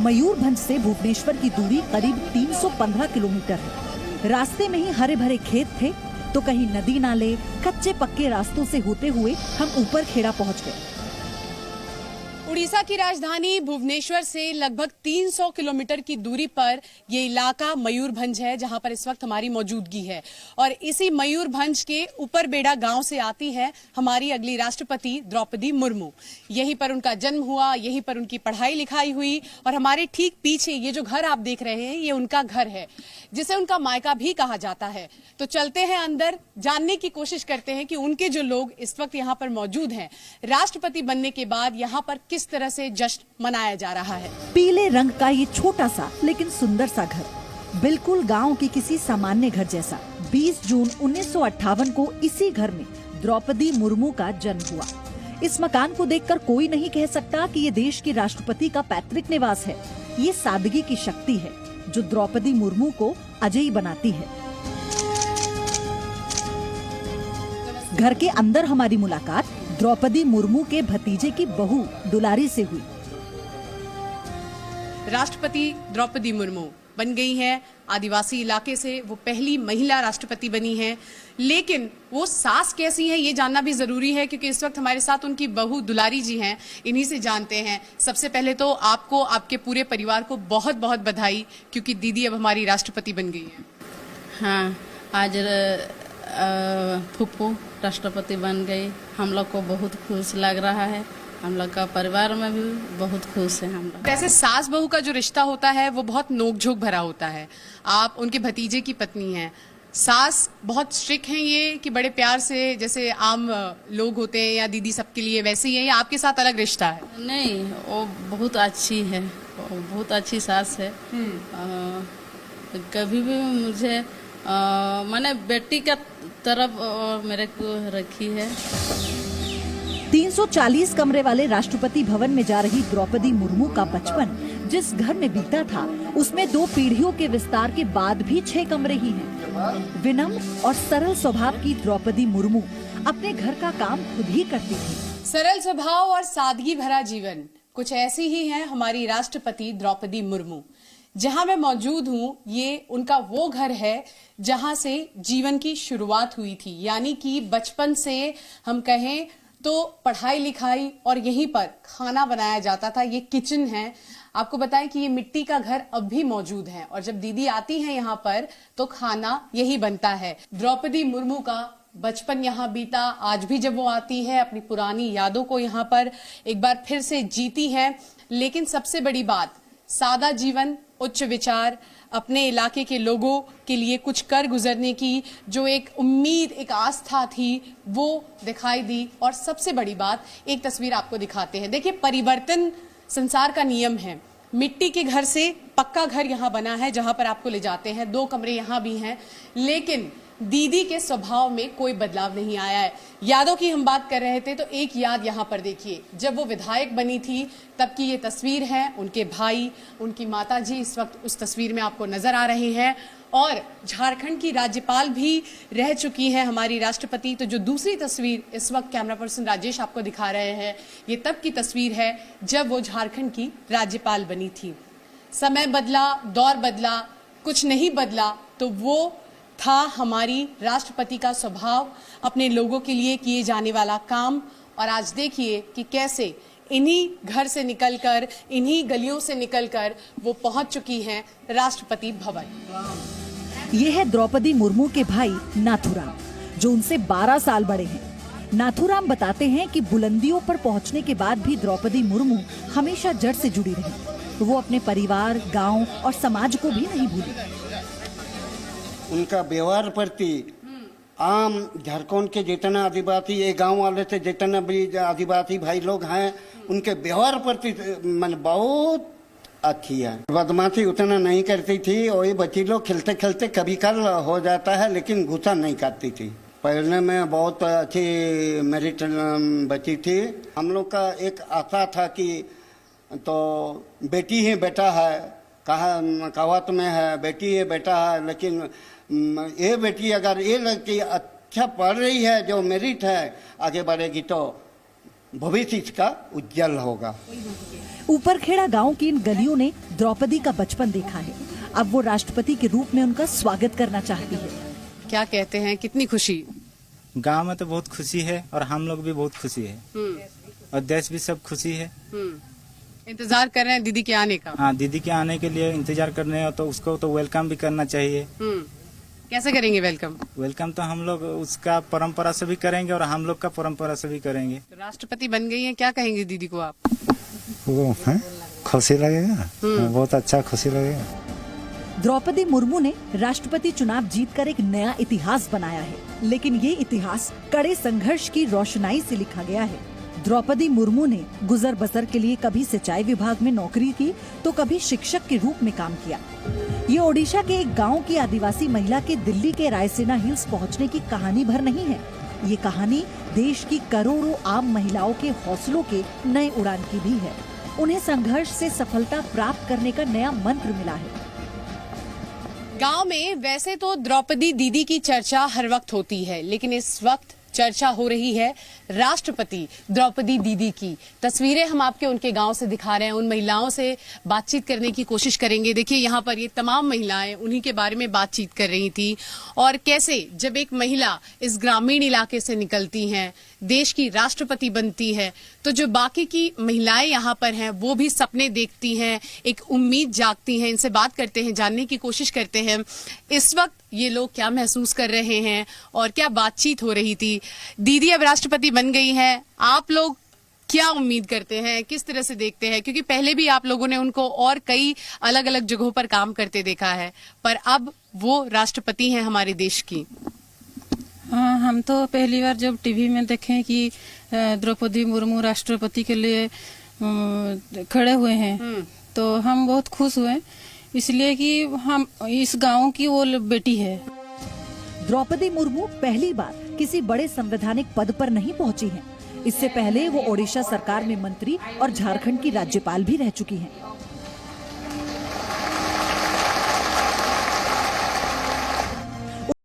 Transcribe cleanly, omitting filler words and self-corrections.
मयूरभंज से भुवनेश्वर की दूरी करीब 315 किलोमीटर है। रास्ते में ही हरे भरे खेत थे तो कहीं नदी नाले कच्चे पक्के रास्तों से होते हुए हम ऊपर खेड़ा पहुंच गए। उड़ीसा की राजधानी भुवनेश्वर से लगभग 300 किलोमीटर की दूरी पर ये इलाका मयूरभंज है, जहां पर इस वक्त हमारी मौजूदगी है। और इसी मयूरभंज के ऊपरबेड़ा गांव से आती है हमारी अगली राष्ट्रपति द्रौपदी मुर्मू। यहीं पर उनका जन्म हुआ, यहीं पर उनकी पढ़ाई लिखाई हुई और हमारे ठीक पीछे ये जो घर आप देख रहे हैं ये उनका घर है, जिसे उनका मायका भी कहा जाता है। तो चलते हैं अंदर, जानने की कोशिश करते हैं कि उनके जो लोग इस वक्त यहाँ पर मौजूद हैं, राष्ट्रपति बनने के बाद यहाँ पर किस तरह से जश्न मनाया जा रहा है। पीले रंग का ये छोटा सा लेकिन सुंदर सा घर, बिल्कुल गांव के किसी सामान्य घर जैसा। 20 जून 1958 को इसी घर में द्रौपदी मुर्मू का जन्म हुआ। इस मकान को देखकर कोई नहीं कह सकता कि ये देश की राष्ट्रपति का पैतृक निवास है। ये सादगी की शक्ति है जो द्रौपदी मुर्मू को अजयी बनाती है। घर के अंदर हमारी मुलाकात द्रौपदी मुर्मू के भतीजे की बहू दुलारी से हुई। राष्ट्रपति द्रौपदी मुर्मू बन गई हैं आदिवासी इलाके से, वो पहली महिला राष्ट्रपति बनी हैं। लेकिन वो सास कैसी हैं ये जानना भी जरूरी है, क्योंकि इस वक्त हमारे साथ उनकी बहू दुलारी जी हैं। इन्हीं से जानते हैं। सबसे पहले तो आपको, आपके पूरे परिवार को बहुत बहुत बधाई, क्योंकि दीदी अब हमारी राष्ट्रपति बन गई है। हाँ, आज फूफू राष्ट्रपति बन गई। हम लोग को बहुत खुश लग रहा है। हम लोग का परिवार में भी बहुत खुश है हम लोग। वैसे सास बहू का जो रिश्ता होता है वो बहुत नोकझोंक भरा होता है। आप उनके भतीजे की पत्नी हैं। सास बहुत स्ट्रिक्ट हैं ये कि बड़े प्यार से, जैसे आम लोग होते हैं या दीदी सबके लिए, वैसे ही है या आपके साथ अलग रिश्ता है? नहीं, वो बहुत अच्छी है, वो बहुत अच्छी सास है। कभी भी मुझे मैंने बेटी का तरफ मेरे को रखी है। 340 कमरे वाले राष्ट्रपति भवन में जा रही द्रौपदी मुर्मू का बचपन जिस घर में बीता था, उसमें 2 पीढ़ियों के विस्तार के बाद भी 6 कमरे ही हैं। विनम्र और सरल स्वभाव की द्रौपदी मुर्मू अपने घर का काम खुद ही करती थी। सरल स्वभाव और सादगी भरा जीवन, कुछ ऐसी ही है हमारी राष्ट्रपति द्रौपदी मुर्मू। जहां मैं मौजूद हूं, ये उनका वो घर है जहां से जीवन की शुरुआत हुई थी। यानी कि बचपन से हम कहें तो पढ़ाई लिखाई और यहीं पर खाना बनाया जाता था। ये किचन है। आपको बताएं कि ये मिट्टी का घर अब भी मौजूद है और जब दीदी आती हैं यहाँ पर तो खाना यही बनता है। द्रौपदी मुर्मू का बचपन यहाँ बीता। आज भी जब वो आती है अपनी पुरानी यादों को यहाँ पर एक बार फिर से जीती है। लेकिन सबसे बड़ी बात, सादा जीवन, उच्च विचार, अपने इलाके के लोगों के लिए कुछ कर गुजरने की जो एक उम्मीद, एक आस्था थी, वो दिखाई दी। और सबसे बड़ी बात, एक तस्वीर आपको दिखाते हैं। देखिए, परिवर्तन संसार का नियम है। मिट्टी के घर से पक्का घर यहाँ बना है जहां पर आपको ले जाते हैं। 2 कमरे यहाँ भी हैं, लेकिन दीदी के स्वभाव में कोई बदलाव नहीं आया है। यादों की हम बात कर रहे थे तो एक याद यहाँ पर देखिए, जब वो विधायक बनी थी तब की ये तस्वीर है। उनके भाई, उनकी माताजी इस वक्त उस तस्वीर में आपको नजर आ रहे हैं। और झारखंड की राज्यपाल भी रह चुकी हैं हमारी राष्ट्रपति। तो जो दूसरी तस्वीर इस वक्त कैमरा पर्सन राजेश आपको दिखा रहे हैं, ये तब की तस्वीर है जब वो झारखंड की राज्यपाल बनी थी। समय बदला, दौर बदला, कुछ नहीं बदला तो वो था हमारी राष्ट्रपति का स्वभाव, अपने लोगों के लिए किए जाने वाला काम। और आज देखिए कि कैसे इन्हीं घर से निकलकर, इन्हीं गलियों से निकलकर वो पहुंच चुकी हैं राष्ट्रपति भवन। ये है द्रौपदी मुर्मू के भाई नाथूराम, जो उनसे 12 साल बड़े हैं। नाथूराम बताते हैं कि बुलंदियों पर पहुंचने के बाद भी द्रौपदी मुर्मू हमेशा जड़ से जुड़ी रही। वो अपने परिवार, गांव और समाज को भी नहीं भूली। उनका व्यवहार प्रति आम झारखंड के जितना आदिवासी, ये गांव वाले से जितना भी आदिवासी भाई लोग हैं, उनके व्यवहार प्रति मन बहुत अच्छी है। बदमाशी उतना नहीं करती थी। वही बच्ची लोग खेलते खेलते कभी कल हो जाता है, लेकिन गुस्सा नहीं करती थी। पढ़ने में बहुत अच्छी मेरिट बच्ची थी। हम लोग का एक आशा था कि तो बेटी ही बेटा है, कहावत में है बेटी है बेटा है, लेकिन ये बेटी अगर ये लड़की अच्छा पढ़ रही है, जो मेरिट है आगे बढ़ेगी, तो भविष्य इसका उज्जवल होगा। ऊपरखेड़ा गांव की इन गलियों ने द्रौपदी का बचपन देखा है। अब वो राष्ट्रपति के रूप में उनका स्वागत करना चाहती है। क्या कहते हैं, कितनी खुशी? गांव में तो बहुत खुशी है और हम लोग भी बहुत खुशी है और देश भी सब खुशी है। इंतजार कर रहे हैं दीदी के आने का। हाँ, दीदी के आने के लिए इंतजार कर रहे हैं, तो उसको तो वेलकम भी करना चाहिए। कैसे करेंगे वेलकम? वेलकम तो हम लोग उसका परंपरा से भी करेंगे और हम लोग का परंपरा से भी करेंगे। तो राष्ट्रपति बन गई हैं, क्या कहेंगे दीदी को आप? वो खुशी लगेगा, बहुत अच्छा खुशी लगेगा। द्रौपदी मुर्मू ने राष्ट्रपति चुनाव जीतकर एक नया इतिहास बनाया है, लेकिन ये इतिहास कड़े संघर्ष की रोशनाई से लिखा गया है। द्रौपदी मुर्मू ने गुजर बसर के लिए कभी सिंचाई विभाग में नौकरी की तो कभी शिक्षक के रूप में काम किया। ये ओडिशा के एक गांव की आदिवासी महिला के दिल्ली के रायसीना हिल्स पहुंचने की कहानी भर नहीं है। ये कहानी देश की करोड़ों आम महिलाओं के हौसलों के नए उड़ान की भी है। उन्हें संघर्ष से सफलता प्राप्त करने का नया मंत्र मिला है। गांव में वैसे तो द्रौपदी दीदी की चर्चा हर वक्त होती है, लेकिन इस वक्त चर्चा हो रही है राष्ट्रपति द्रौपदी दीदी की। तस्वीरें हम आपके उनके गांव से दिखा रहे हैं, उन महिलाओं से बातचीत करने की कोशिश करेंगे। देखिए यहाँ पर ये तमाम महिलाएं उन्हीं के बारे में बातचीत कर रही थी और कैसे जब एक महिला इस ग्रामीण इलाके से निकलती हैं, देश की राष्ट्रपति बनती है, तो जो बाकी की महिलाएं यहाँ पर हैं वो भी सपने देखती हैं, एक उम्मीद जागती हैं। इनसे बात करते हैं, जानने की कोशिश करते हैं इस वक्त ये लोग क्या महसूस कर रहे हैं और क्या बातचीत हो रही थी। दीदी अब राष्ट्रपति बन गई हैं, आप लोग क्या उम्मीद करते हैं, किस तरह से देखते हैं? क्योंकि पहले भी आप लोगों ने उनको और कई अलग अलग जगहों पर काम करते देखा है, पर अब वो राष्ट्रपति हैं हमारे देश की। हाँ, हम तो पहली बार जब टीवी में देखें कि द्रौपदी मुर्मू राष्ट्रपति के लिए खड़े हुए हैं तो हम बहुत खुश हुए, इसलिए कि हम इस गांव की वो बेटी है। द्रौपदी मुर्मू पहली बार किसी बड़े संवैधानिक पद पर नहीं पहुंची हैं। इससे पहले वो ओडिशा सरकार में मंत्री और झारखंड की राज्यपाल भी रह चुकी हैं।